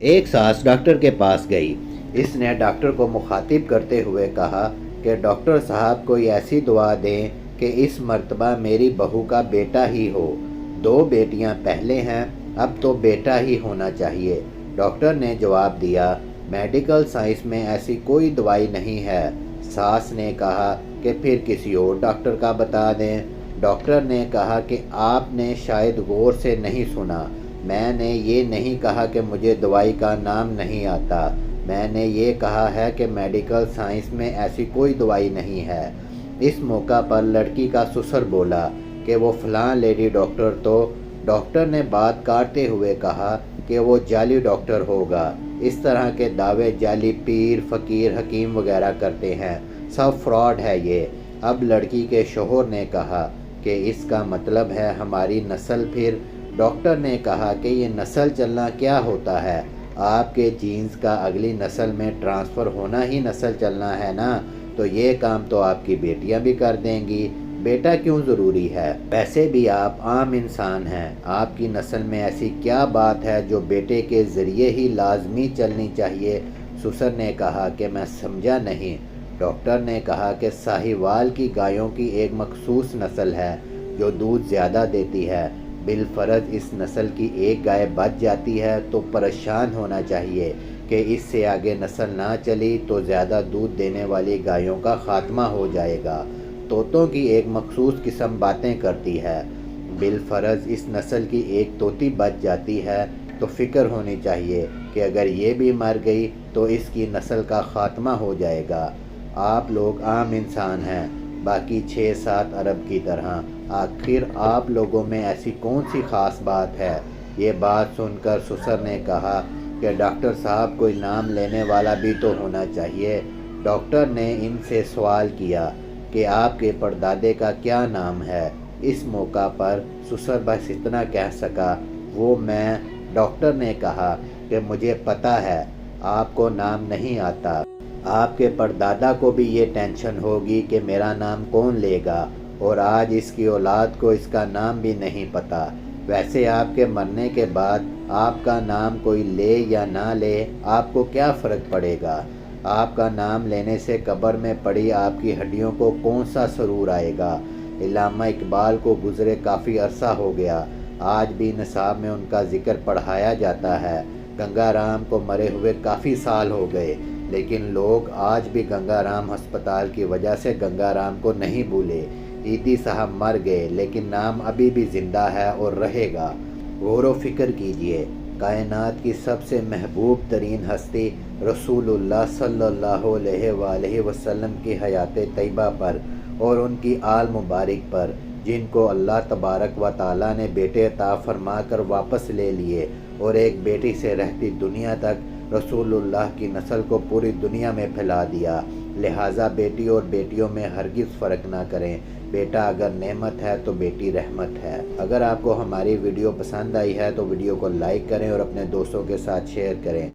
ایک सास डॉक्टर के पास गई। इसने डॉक्टर को मुखातिब करते हुए कहा कि डॉक्टर साहब कोई ऐसी दुआ दें कि इस मर्तबा मेरी बहू का बेटा ही हो। 2 बेटियां पहले हैं, अब तो बेटा ही होना चाहिए। डॉक्टर ने जवाब दिया, मेडिकल साइंस में ऐसी कोई दवाई नहीं है। सास ने कहा कि फिर किसी और डॉक्टर का बता दें। डॉक्टर ने कहा कि आपने शायद गौर से नहीं सुना। मैंने ये नहीं कहा कि मुझे दवाई का नाम नहीं आता। मैंने ये कहा है कि मेडिकल साइंस में ऐसी कोई दवाई नहीं है। इस मौका पर लड़की का ससुर बोला कि वो फलां लेडी डॉक्टर। तो डॉक्टर ने बात काटते हुए कहा कि वो जाली डॉक्टर होगा। इस तरह के दावे जाली पीर, फ़कीर, हकीम वगैरह करते हैं। सब फ्रॉड है ये। अब लड़की के शोहर ने कहा कि इसका मतलब है हमारी नस्ल। फिर डॉक्टर ने कहा कि ये नस्ल चलना क्या होता है? आपके जीन्स का अगली नस्ल में ट्रांसफ़र होना ही नस्ल चलना है ना। तो ये काम तो आपकी बेटियां भी कर देंगी। बेटा क्यों ज़रूरी है? वैसे भी आप आम इंसान हैं। आपकी नस्ल में ऐसी क्या बात है जो बेटे के ज़रिए ही लाजमी चलनी चाहिए? ससुर ने कहा कि मैं समझा नहीं। डॉक्टर ने कहा कि साहिवाल की गायों की एक मखसूस नस्ल है जो दूध ज़्यादा देती है। बिलफर्ज इस नस्ल की एक गाय बच जाती है तो परेशान होना चाहिए कि इससे आगे नस्ल ना चली तो ज़्यादा दूध देने वाली गायों का ख़ात्मा हो जाएगा। तोतों की एक मखसूस किस्म बातें करती है। बिलफर्ज इस नस्ल की एक तोती बच जाती है तो फ़िक्र होनी चाहिए कि अगर ये भी मर गई तो इसकी नस्ल का ख़ात्मा हो जाएगा। आप लोग आम इंसान हैं, बाकी 6-7 अरब की तरह। आखिर आप लोगों में ऐसी कौन सी ख़ास बात है? ये बात सुनकर ससुर ने कहा कि डॉक्टर साहब कोई नाम लेने वाला भी तो होना चाहिए। डॉक्टर ने इनसे सवाल किया कि आपके परदादे का क्या नाम है? इस मौका पर ससुर बस इतना कह सका, वो मैं। डॉक्टर ने कहा कि मुझे पता है आपको नाम नहीं आता। आपके परदादा को भी ये टेंशन होगी कि मेरा नाम कौन लेगा, और आज इसकी औलाद को इसका नाम भी नहीं पता। वैसे आपके मरने के बाद आपका नाम कोई ले या ना ले, आपको क्या फ़र्क पड़ेगा? आपका नाम लेने से कब्र में पड़ी आपकी हड्डियों को कौन सा सरूर आएगा? इल्लामा इकबाल को गुज़रे काफ़ी अरसा हो गया, आज भी निसाब में उनका ज़िक्र पढ़ाया जाता है। गंगाराम को मरे हुए काफ़ी साल हो गए, लेकिन लोग आज भी गंगाराम अस्पताल की वजह से गंगाराम को नहीं भूले। ईदी साहब मर गए, लेकिन नाम अभी भी ज़िंदा है और रहेगा। गौर व फिक्र कीजिए, कायनात की सबसे महबूब तरीन हस्ती रसूलुल्लाह सल्लल्लाहु अलैहि वसल्लम की हयात तैयबा पर और उनकी आल मुबारक पर, जिनको अल्लाह तबारक व ताला ने बेटे अता फरमा कर वापस ले लिए और एक बेटी से रहती दुनिया तक रसूलुल्लाह की नस्ल को पूरी दुनिया में फैला दिया। लिहाजा बेटी और बेटियों में हरगिज़ फ़र्क ना करें। बेटा अगर नेमत है तो बेटी रहमत है। अगर आपको हमारी वीडियो पसंद आई है तो वीडियो को लाइक करें और अपने दोस्तों के साथ शेयर करें।